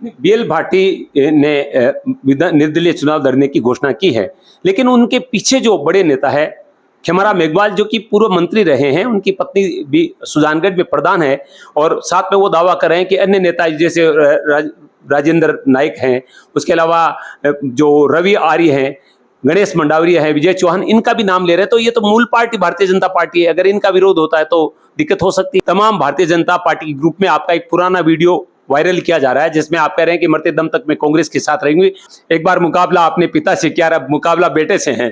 BL Bhati ने निर्दलीय चुनाव लड़ने की घोषणा की है, लेकिन उनके पीछे जो बड़े नेता है खेमाराम मेघवाल, जो कि पूर्व मंत्री रहे हैं, उनकी पत्नी भी सुजानगढ़ में प्रधान है और साथ में वो दावा कर रहे हैं कि अन्य नेता जैसे राजेंद्र नाइक हैं, उसके अलावा जो रवि आर्य हैं, गणेश मंडावरिया है, विजय चौहान, इनका भी नाम ले रहे हैं। तो ये तो मूल पार्टी भारतीय जनता पार्टी है, अगर इनका विरोध होता है तो दिक्कत हो सकती है। तमाम भारतीय जनता पार्टी के ग्रुप में आपका एक पुराना वीडियो वायरल किया जा रहा है जिसमें आप कह रहे हैं कि मरते दम तक मैं कांग्रेस के साथ रहूंगी। एक बार मुकाबला आपने पिता से किया, अब मुकाबला बेटे से है।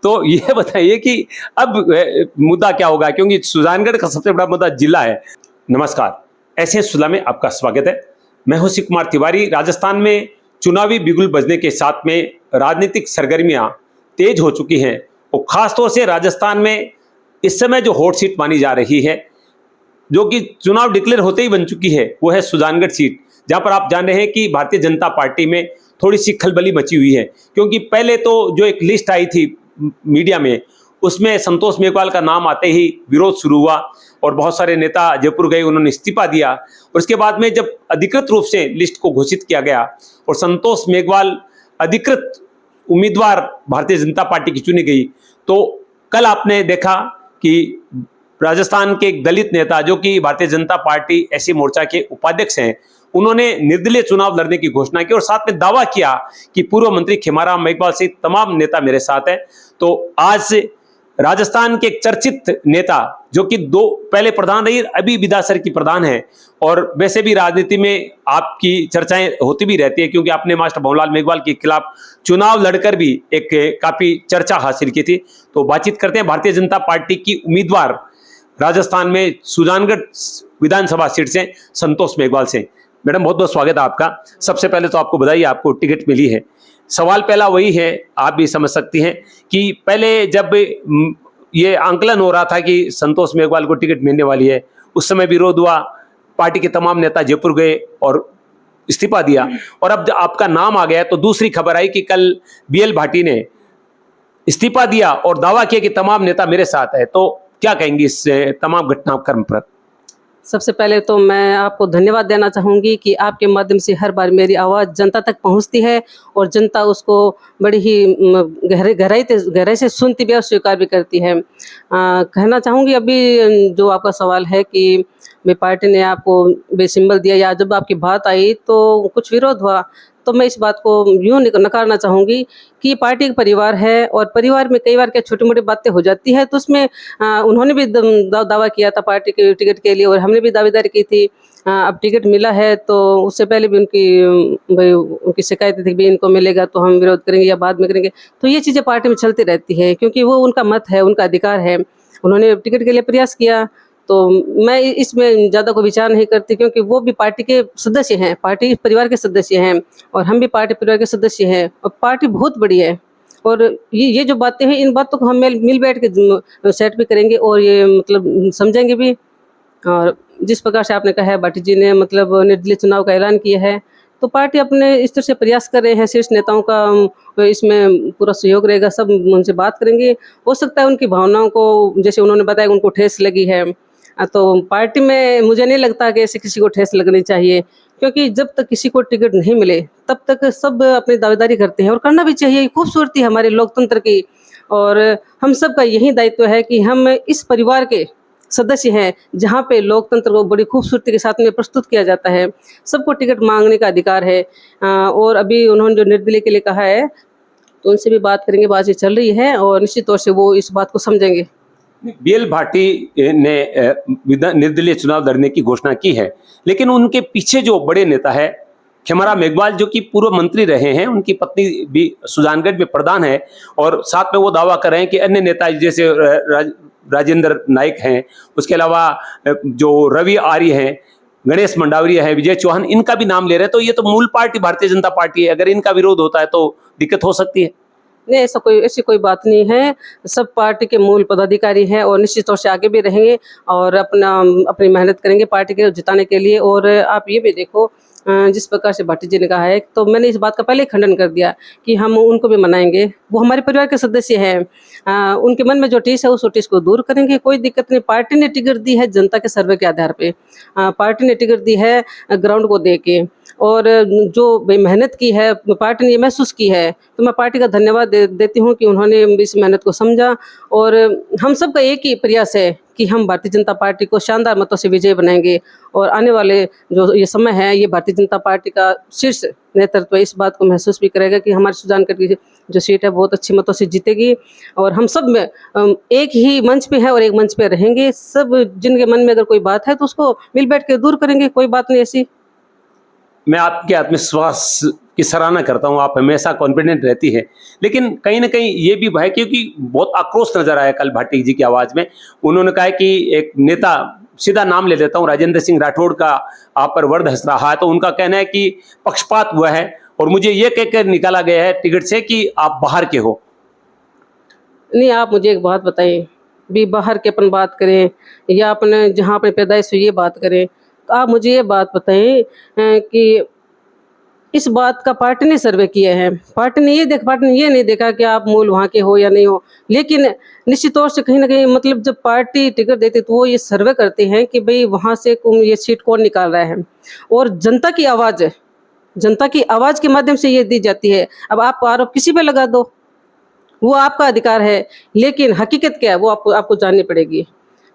तो ये बताइए कि अब मुद्दा क्या होगा, क्योंकि सुजानगढ़ का सबसे बड़ा मुद्दा जिला है। नमस्कार, ऐसे सुला में आपका स्वागत है। मैं हूं शिव कुमार तिवारी। राजस्थान में चुनावी बिगुल बजने के साथ में राजनीतिक सरगर्मियां तेज हो चुकी हैं और खासतौर से राजस्थान में इस समय जो हॉट सीट मानी जा रही है, जो कि चुनाव डिक्लेयर होते ही बन चुकी है, वो है सुजानगढ़ सीट, जहां पर आप जान रहे हैं कि भारतीय जनता पार्टी में थोड़ी सी खलबली मची हुई है। क्योंकि पहले तो जो एक लिस्ट आई थी मीडिया में, उसमें संतोष मेघवाल का नाम आते ही विरोध शुरू हुआ और बहुत सारे नेता जयपुर गए, उन्होंने इस्तीफा दिया। और उसके बाद में जब अधिकृत रूप से लिस्ट को घोषित किया गया और संतोष मेघवाल अधिकृत उम्मीदवार भारतीय जनता पार्टी की चुनी गई, तो कल आपने देखा कि राजस्थान के एक दलित नेता, जो कि भारतीय जनता पार्टी एससी मोर्चा के उपाध्यक्ष हैं, उन्होंने निर्दलीय चुनाव लड़ने की घोषणा की और साथ में दावा किया कि पूर्व मंत्री खेमाराम मेघवाल सहित तमाम नेता मेरे साथ हैं। तो आज से राजस्थान के एक चर्चित नेता, जो कि पहले प्रधान रही, अभी विधासर की प्रधान है, और वैसे भी राजनीति में आपकी चर्चाएं होती भी रहती है क्योंकि आपने मास्टर भंवरलाल मेघवाल के खिलाफ चुनाव लड़कर भी एक काफी चर्चा हासिल की थी। तो बातचीत करते हैं भारतीय जनता पार्टी की उम्मीदवार राजस्थान में सुजानगढ़ विधानसभा सीट से संतोष मेघवाल से। मैडम, बहुत बहुत स्वागत है आपका। सबसे पहले तो आपको बधाई, आपको टिकट मिली है। सवाल पहला वही है, आप भी समझ सकती हैं कि पहले जब ये आंकलन हो रहा था कि संतोष मेघवाल को टिकट मिलने वाली है, उस समय विरोध हुआ, पार्टी के तमाम नेता जयपुर गए और इस्तीफा दिया, और अब आपका नाम आ गया तो दूसरी खबर आई कि कल बीएल भाटी ने इस्तीफा दिया और दावा किया कि तमाम नेता मेरे साथ है। तो क्या कहेंगी इस तमाम घटनाक्रम पर? सबसे पहले तो मैं आपको धन्यवाद देना चाहूँगी कि आपके माध्यम से हर बार मेरी आवाज़ जनता तक पहुँचती है और जनता उसको बड़ी ही गहराई से सुनती भी और स्वीकार भी करती है। कहना चाहूँगी, अभी जो आपका सवाल है कि मैं पार्टी ने आपको बेसिंबल दिया या जब आपकी बात आई तो कुछ विरोध हुआ, तो मैं इस बात को यूँ नकारना चाहूँगी कि पार्टी एक परिवार है और परिवार में कई बार क्या छोटी मोटी बातें हो जाती है। तो उसमें उन्होंने भी दावा किया था पार्टी के टिकट के लिए और हमने भी दावेदारी की थी। अब टिकट मिला है तो उससे पहले भी उनकी शिकायत थी कि इनको मिलेगा तो हम विरोध करेंगे या बाद में करेंगे। तो ये चीज़ें पार्टी में चलती रहती है क्योंकि वो उनका मत है, उनका अधिकार है। उन्होंने टिकट के लिए प्रयास किया तो मैं इसमें ज़्यादा कोई विचार नहीं करती क्योंकि वो भी पार्टी के सदस्य हैं, पार्टी परिवार के सदस्य हैं और हम भी पार्टी परिवार के सदस्य हैं और पार्टी बहुत बड़ी है। और ये जो बातें हैं, इन बातों को हम मिल बैठ के सेट भी करेंगे और ये मतलब समझेंगे भी। और जिस प्रकार से आपने कहा है भाटी जी ने मतलब निर्दलीय चुनाव का ऐलान किया है, तो पार्टी अपने इस तरह से प्रयास कर रहे हैं। शीर्ष नेताओं का इसमें पूरा सहयोग रहेगा, सब उनसे बात करेंगे। हो सकता है उनकी भावनाओं को, जैसे उन्होंने बताया, उनको ठेस लगी है, तो पार्टी में मुझे नहीं लगता कि ऐसे किसी को ठेस लगनी चाहिए क्योंकि जब तक किसी को टिकट नहीं मिले तब तक सब अपनी दावेदारी करते हैं और करना भी चाहिए। खूबसूरती हमारे लोकतंत्र की और हम सब का यही दायित्व है कि हम इस परिवार के सदस्य हैं जहाँ पे लोकतंत्र को बड़ी खूबसूरती के साथ में प्रस्तुत किया जाता है। सबको टिकट मांगने का अधिकार है। और अभी उन्होंने जो निर्दलीय के लिए कहा है तो उनसे भी बात करेंगे, बातचीत चल रही है और निश्चित तौर से वो इस बात को समझेंगे। बीएल भाटी ने निर्दलीय चुनाव लड़ने की घोषणा की है, लेकिन उनके पीछे जो बड़े नेता है खेमाराम मेघवाल, जो कि पूर्व मंत्री रहे हैं, उनकी पत्नी भी सुजानगढ़ में प्रधान है और साथ में वो दावा कर रहे हैं कि अन्य नेता जैसे राजेंद्र नाइक हैं, उसके अलावा जो रवि आर्य हैं, गणेश मंडावरिया है, विजय चौहान, इनका भी नाम ले रहे हैं। तो ये तो मूल पार्टी भारतीय जनता पार्टी है, अगर इनका विरोध होता है तो दिक्कत हो सकती है। नहीं, ऐसी कोई बात नहीं है। सब पार्टी के मूल पदाधिकारी हैं और निश्चित तौर से आगे भी रहेंगे और अपनी मेहनत करेंगे पार्टी के जिताने के लिए। और आप ये भी देखो, जिस प्रकार से भाटी जी ने कहा है, तो मैंने इस बात का पहले ही खंडन कर दिया कि हम उनको भी मनाएंगे। वो हमारे परिवार के सदस्य हैं। उनके मन में जो टीस है उस टीस को दूर करेंगे, कोई दिक्कत नहीं। पार्टी ने टिकट दी है जनता के सर्वे के आधार पे, पार्टी ने टिकट दी है ग्राउंड को दे के। और जो भाई मेहनत की है पार्टी ने ये महसूस की है, तो मैं पार्टी का धन्यवाद देती हूँ कि उन्होंने इस मेहनत को समझा। और हम सब का एक ही प्रयास है कि हम भारतीय जनता पार्टी को शानदार मतों से विजय बनाएंगे और आने वाले जो ये समय है ये भारतीय जनता पार्टी का शीर्ष नेतृत्व इस बात को महसूस भी करेगा कि हमारे सुजानगढ़ की जो सीट है बहुत अच्छी मतों से जीतेगी। और हम सब में एक ही मंच पे है और एक मंच पे रहेंगे। सब जिनके मन में अगर कोई बात है तो उसको मिल बैठ के दूर करेंगे, कोई बात नहीं ऐसी। मैं आपके आत्मविश्वास की सराहना करता हूं, आप हमेशा कॉन्फिडेंट रहती है, लेकिन कहीं ना कहीं ये भी भय, क्योंकि बहुत आक्रोश नजर आया कल भाटी जी की आवाज में। उन्होंने कहा कि एक नेता, सीधा नाम ले लेता हूं, राजेंद्र सिंह राठौड़ का आप पर वर्द हंस रहा है, तो उनका कहना है कि पक्षपात हुआ है और मुझे ये कहकर निकाला गया है टिकट से कि आप बाहर के हो। नहीं, आप मुझे एक बात बताइए, भी बाहर के अपन बात करें या अपने जहाँ अपने पैदाइश हुई ये बात करें, तो आप मुझे ये बात बताएं कि इस बात का पार्टी ने सर्वे किया है। पार्टी ने ये नहीं देखा कि आप मूल वहाँ के हो या नहीं हो। लेकिन निश्चित तौर से कहीं ना कहीं मतलब जब पार्टी टिकट देती तो वो ये सर्वे करते हैं कि भाई वहाँ से ये सीट कौन निकाल रहा है, और जनता की आवाज़ के माध्यम से ये दी जाती है। अब आप आरोप किसी पे लगा दो, वो आपका अधिकार है, लेकिन हकीकत क्या है वो आपको जाननी पड़ेगी।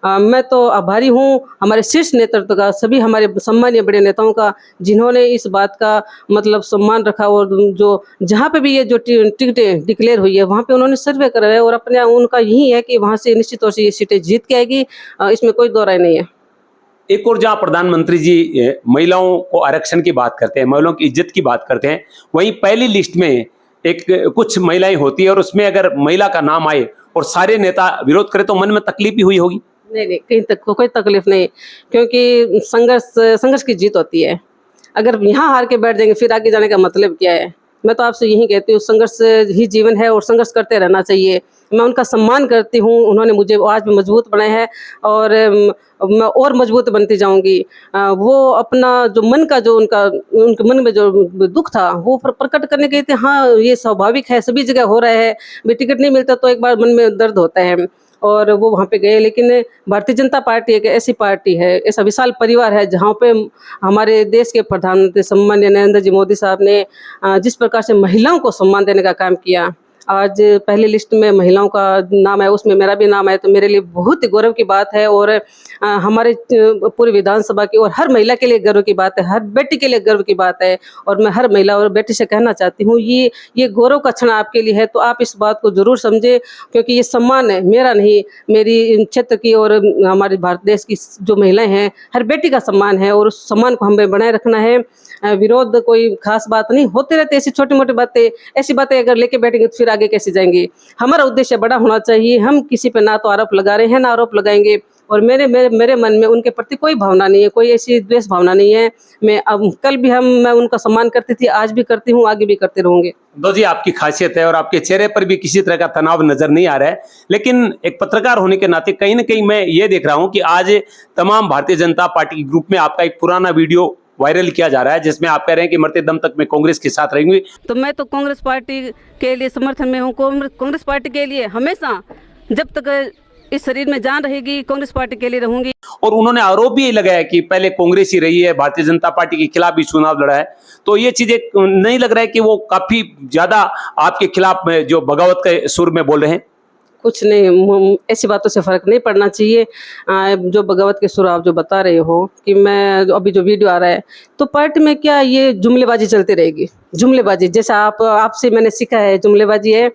मैं तो आभारी हूँ हमारे शीर्ष नेतृत्व का, सभी हमारे सम्मानीय बड़े नेताओं का, जिन्होंने इस बात का मतलब सम्मान रखा और जो जहाँ पे भी ये जो टिकटें डिक्लेयर हुई है वहाँ पे उन्होंने सर्वे करा है और अपने उनका यही है कि वहाँ से निश्चित तौर से ये सीटें जीत के आएगी, इसमें कोई दो राय नहीं है। एक और जहां प्रधानमंत्री जी महिलाओं को आरक्षण की बात करते हैं, महिलाओं की इज्जत की बात करते हैं, वहीं पहली लिस्ट में एक कुछ महिलाएं होती है और उसमें अगर महिला का नाम आए और सारे नेता विरोध करें तो मन में तकलीफ भी हुई होगी। नहीं, कहीं तक कोई तकलीफ नहीं, क्योंकि संघर्ष की जीत होती है। अगर यहाँ हार के बैठ जाएंगे फिर आगे जाने का मतलब क्या है। मैं तो आपसे यही कहती हूँ, संघर्ष ही जीवन है और संघर्ष करते रहना चाहिए। मैं उनका सम्मान करती हूँ, उन्होंने मुझे आज भी मजबूत बनाया है और मैं और मजबूत बनती जाऊँगी। वो अपना जो मन का जो उनके मन में जो दुख था वो प्रकट करने गए थे। हाँ, ये स्वाभाविक है, सभी जगह हो रहा है, भी टिकट नहीं मिलता तो एक बार मन में दर्द होता है और वो वहाँ पे गए। लेकिन भारतीय जनता पार्टी एक ऐसी पार्टी है, ऐसा विशाल परिवार है जहाँ पे हमारे देश के प्रधानमंत्री सम्माननीय नरेंद्र जी मोदी साहब ने जिस प्रकार से महिलाओं को सम्मान देने का काम किया। आज पहली लिस्ट में महिलाओं का नाम है, उसमें मेरा भी नाम है, तो मेरे लिए बहुत ही गौरव की बात है और हमारे पूरी विधानसभा की और हर महिला के लिए गर्व की बात है, हर बेटी के लिए गर्व की बात है। और मैं हर महिला और बेटी से कहना चाहती हूँ ये गौरव का क्षण आपके लिए है, तो आप इस बात को जरूर समझे, क्योंकि ये सम्मान है मेरा नहीं, मेरी क्षेत्र की और हमारे भारत देश की जो महिलाएं हैं, हर बेटी का सम्मान है और उस सम्मान को हमें बनाए रखना है। विरोध कोई खास बात नहीं, होते रहते ऐसी छोटी मोटी बातें, ऐसी बातें अगर लेके बैठेंगे तो फिर आगे कैसे जाएंगे। हमारा उद्देश्य बड़ा होना चाहिए, हम किसी पे ना तो आरोप लगा रहे हैं ना आरोप लगाएंगे, और मेरे मन में उनके प्रति कोई भावना नहीं है, कोई ऐसी द्वेष भावना नहीं है। कल भी मैं उनका सम्मान करती थी, आज भी करती हूँ, आगे भी करते रहूंगे। दो जी, आपकी खासियत है और आपके चेहरे पर भी किसी तरह का तनाव नजर नहीं आ रहा है, लेकिन एक पत्रकार होने के नाते कहीं ना कहीं मैं ये देख रहा हूं कि आज तमाम भारतीय जनता पार्टी के ग्रुप में आपका एक पुराना वीडियो वायरल किया जा रहा है जिसमें आप कह रहे हैं कि मरते दम तक मैं कांग्रेस के साथ रहूंगी। तो मैं तो कांग्रेस पार्टी के लिए समर्थन में हूँ, कांग्रेस पार्टी के लिए हमेशा, जब तक इस शरीर में जान रहेगी कांग्रेस पार्टी के लिए रहूंगी। और उन्होंने आरोप भी लगाया कि पहले कांग्रेस ही रही है, भारतीय जनता पार्टी के खिलाफ भी चुनाव लड़ा है, तो ये चीजें नहीं लग रहा है कि वो काफी ज्यादा आपके खिलाफ में जो बगावत के सुर में बोल रहे हैं? कुछ नहीं, ऐसी बातों से फर्क नहीं पड़ना चाहिए। जो बगावत के सुर आप जो बता रहे हो कि मैं अभी जो वीडियो आ रहा है, तो पार्टी में क्या ये जुमलेबाजी चलती रहेगी? जुमलेबाजी जैसा आपसे मैंने सीखा है, जुमलेबाजी है,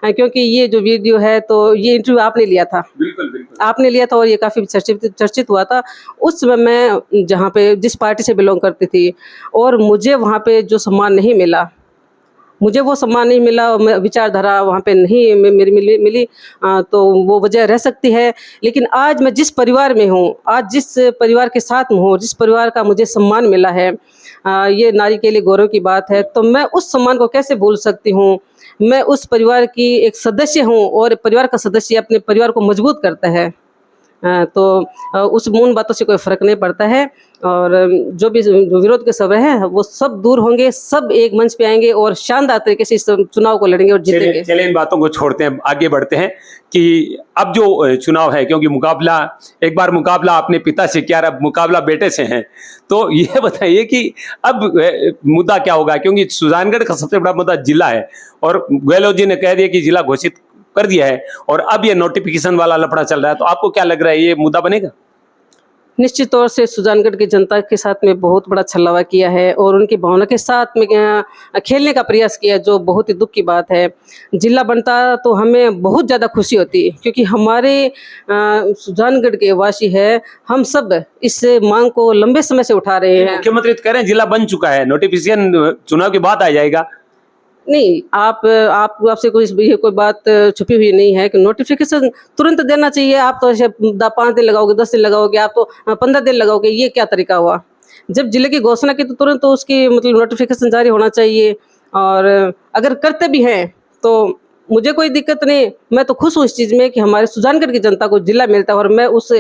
क्योंकि ये जो वीडियो है तो ये इंटरव्यू आपने लिया था। बिल्कुल बिल्कुल आपने लिया था और ये काफ़ी चर्चित हुआ था। उस समय मैं जहाँ पे जिस पार्टी से बिलोंग करती थी और मुझे वहाँ पे जो सम्मान नहीं मिला, मुझे वो सम्मान नहीं मिला, विचारधारा वहाँ पे नहीं मेरी मिली, तो वो वजह रह सकती है। लेकिन आज मैं जिस परिवार में हूँ, आज जिस परिवार के साथ हूँ, जिस परिवार का मुझे सम्मान मिला है, ये नारी के लिए गौरव की बात है। तो मैं उस सम्मान को कैसे भूल सकती हूँ? मैं उस परिवार की एक सदस्य हूँ और परिवार का सदस्य अपने परिवार को मजबूत करता है। तो उन बातों से कोई फ़र्क नहीं पड़ता है। और जो भी विरोध के सब हैं वो सब दूर होंगे, सब एक मंच पे आएंगे और शानदार तरीके से इस चुनाव को लड़ेंगे और जीतेंगे। चलिए इन बातों को छोड़ते हैं, आगे बढ़ते हैं कि अब जो चुनाव है, क्योंकि मुकाबला एक बार मुकाबला अपने पिता से किया, अब मुकाबला बेटे से है, तो ये बताइए कि अब मुद्दा क्या होगा, क्योंकि सुजानगढ़ का सबसे बड़ा मुद्दा जिला है और गहलोत जी ने कह दिया कि जिला घोषित कर दिया है और अब ये नोटिफिकेशन वाला लफड़ा चल रहा है, तो आपको क्या लग रहा है, ये मुद्दा बनेगा? निश्चित तौर से सुजानगढ़ की जनता के साथ में बहुत बड़ा छलावा किया है और उनकी भावना के साथ में खेलने का प्रयास किया, जो बहुत ही दुख की बात है। जिला बनता तो हमें बहुत ज़्यादा खुशी होती, क्योंकि हमारे सुजानगढ़ के वासी है, हम सब इस मांग को लंबे समय से उठा रहे हैं। मुख्यमंत्री तो कह रहे हैं जिला बन चुका है, नोटिफिकेशन चुनाव के बाद आ जाएगा। नहीं, आपसे कोई बात छुपी हुई नहीं है कि नोटिफिकेशन तुरंत देना चाहिए। आप तो ऐसे 5 दिन लगाओगे, 10 दिन लगाओगे, आप तो 15 दिन लगाओगे, ये क्या तरीका हुआ? जब जिले की घोषणा की तो तुरंत तो उसकी मतलब नोटिफिकेशन जारी होना चाहिए। और अगर करते भी हैं तो मुझे कोई दिक्कत नहीं, मैं तो खुश हूँ इस चीज़ में कि हमारे सुजानगढ़ की जनता को जिला मिलता है और मैं उस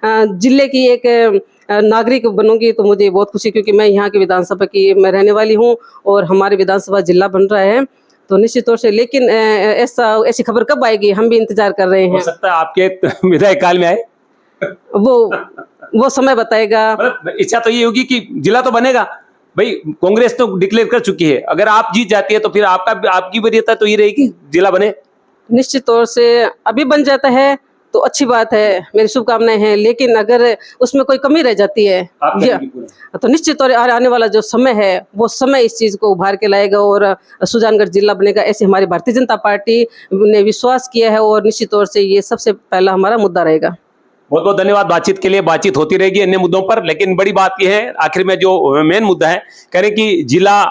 जिले की एक नागरिक बनूंगी, तो मुझे बहुत खुशी, क्योंकि मैं यहाँ की विधानसभा की मैं रहने वाली हूँ और हमारी विधानसभा जिला बन रहा है, तो निश्चित तौर से। लेकिन ऐसी खबर कब आएगी, हम भी इंतजार कर रहे हो हैं। सकता है आपके विधायक काल में आए। वो समय बताएगा। मतलब इच्छा तो ये होगी कि जिला तो बनेगा भाई, कांग्रेस तो डिक्लेयर कर चुकी है, अगर आप जीत जाती है तो फिर आपकी वरीयता तो ये रहेगी जिला बने। निश्चित तौर से अभी बन जाता है तो अच्छी बात है, मेरी शुभकामनाएं हैं। लेकिन अगर उसमें कोई कमी रह जाती है तो निश्चित तौर आने वाला जो समय है वो समय इस चीज़ को उभार के लाएगा और सुजानगढ़ जिला बनेगा, ऐसे हमारी भारतीय जनता पार्टी ने विश्वास किया है और निश्चित तौर से ये सबसे पहला हमारा मुद्दा रहेगा। बहुत बहुत धन्यवाद बातचीत के लिए। बातचीत होती रहेगी अन्य मुद्दों पर, लेकिन बड़ी बात यह है आखिर में जो मेन मुद्दा है, कह रहे कि जिला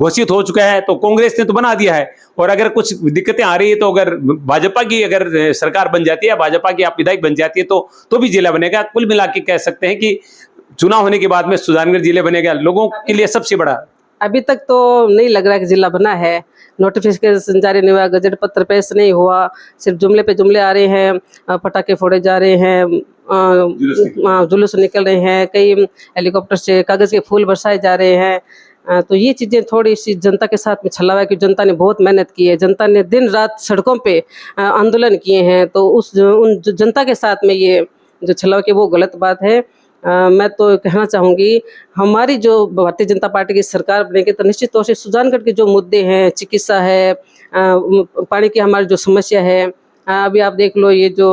घोषित हो चुका है तो कांग्रेस ने तो बना दिया है, और अगर कुछ दिक्कतें आ रही है तो अगर भाजपा की अगर सरकार बन जाती है, भाजपा की आप विधायक बन जाती है तो भी जिला बनेगा। कुल मिला के कह सकते हैं कि चुनाव होने के बाद में सुजानगढ़ जिले बनेगा, लोगों के लिए सबसे बड़ा। अभी तक तो नहीं लग रहा कि जिला बना है, नोटिफिकेशन जारी नहीं हुआ, गजट पत्र पेश नहीं हुआ, सिर्फ जुमले पे जुमले आ रहे हैं, पटाखे फोड़े जा रहे हैं, जुलूस निकल रहे हैं, कई हेलीकॉप्टर से कागज़ के फूल बरसाए जा रहे हैं। तो ये चीज़ें थोड़ी सी जनता के साथ में छलावा है कि जनता ने बहुत मेहनत की है, जनता ने दिन रात सड़कों पे आंदोलन किए हैं, तो उन जनता के साथ में ये जो छलावा की वो गलत बात है। मैं तो कहना चाहूँगी, हमारी जो भारतीय जनता पार्टी की सरकार बनेगी तो निश्चित तौर से सुजानगढ़ के जो मुद्दे हैं, चिकित्सा है, पानी की हमारी जो समस्या है, अभी आप देख लो ये जो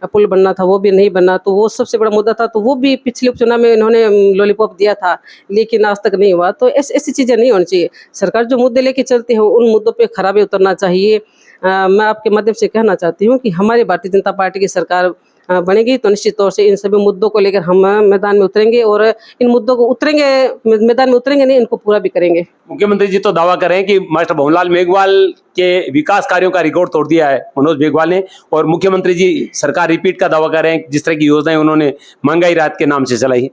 पुल बनना था वो भी नहीं बना, तो वो सबसे बड़ा मुद्दा था, तो वो भी पिछले उपचुनाव में इन्होंने लॉलीपॉप दिया था लेकिन आज तक नहीं हुआ। तो ऐसी चीज़ें नहीं होनी चाहिए। सरकार जो मुद्दे लेके चलती है उन मुद्दों पे खराबे उतरना चाहिए। मैं आपके माध्यम से कहना चाहती हूँ कि हमारी भारतीय जनता पार्टी की सरकार बनेगी तो निश्चित तौर से इन सभी मुद्दों को लेकर हम मैदान में उतरेंगे और इन मुद्दों को मैदान में उतरेंगे नहीं, इनको पूरा भी करेंगे। मुख्यमंत्री जी तो दावा कर रहे हैं कि मास्टर भंवरलाल मेघवाल के विकास कार्यों का रिकॉर्ड तोड़ दिया है मनोज मेघवाल ने, और मुख्यमंत्री जी सरकार रिपीट का दावा कर रहे हैं जिस तरह की योजनाएं उन्होंने महंगाई राहत के नाम से चलाई।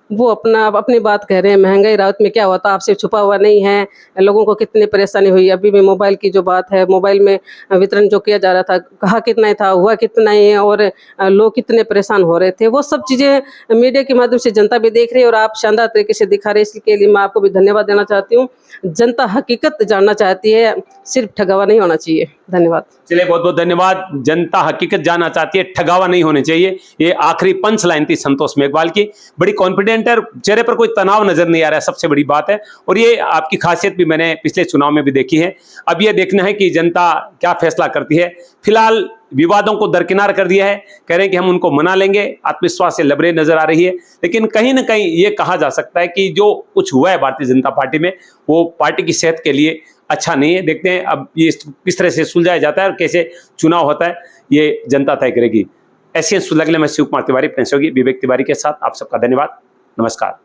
वो अपनी बात कह रहे हैं, महंगाई राहत में क्या हुआ था, आपसे छुपा हुआ नहीं है, लोगों को कितनी परेशानी हुई। अभी भी मोबाइल की जो बात है, मोबाइल में वितरण जो किया जा रहा था, कहा कितना ही था, हुआ कितना ही है, और लोग कितने परेशान हो रहे थे, वो सब चीज़ें मीडिया के माध्यम से जनता भी देख रही है और आप शानदार तरीके से दिखा रहे हैं। इसके लिए मैं आपको भी धन्यवाद देना चाहती हूँ। जनता हकीकत जानना चाहती है, सिर्फ ठगावा नहीं होना चाहिए। धन्यवाद। चलिए बहुत बहुत धन्यवाद। जनता हकीकत जानना चाहती है, ठगावा नहीं होने चाहिए, ये आखिरी पंच लाइन थी संतोष मेघवाल की। बड़ी कॉन्फिडेंट है, चेहरे पर कोई तनाव नजर नहीं आ रहा है, सबसे बड़ी बात है, और ये आपकी खासियत भी मैंने पिछले चुनाव में भी देखी है। अब ये देखना है कि जनता क्या फैसला करती है। फिलहाल विवादों को दरकिनार कर दिया है, कह रहे हैं कि हम उनको मना लेंगे, आत्मविश्वास से लबरे नजर आ रही है, लेकिन कहीं ना कहीं ये कहा जा सकता है कि जो कुछ हुआ है भारतीय जनता पार्टी में वो पार्टी की सेहत के लिए अच्छा नहीं है। देखते हैं अब ये किस तरह से सुलझाया जाता है और कैसे चुनाव होता है, ये जनता तय करेगी। ऐसे सुलगने में शिव कुमार तिवारी, प्रिंस योगी, विवेक तिवारी के साथ आप सबका धन्यवाद। नमस्कार।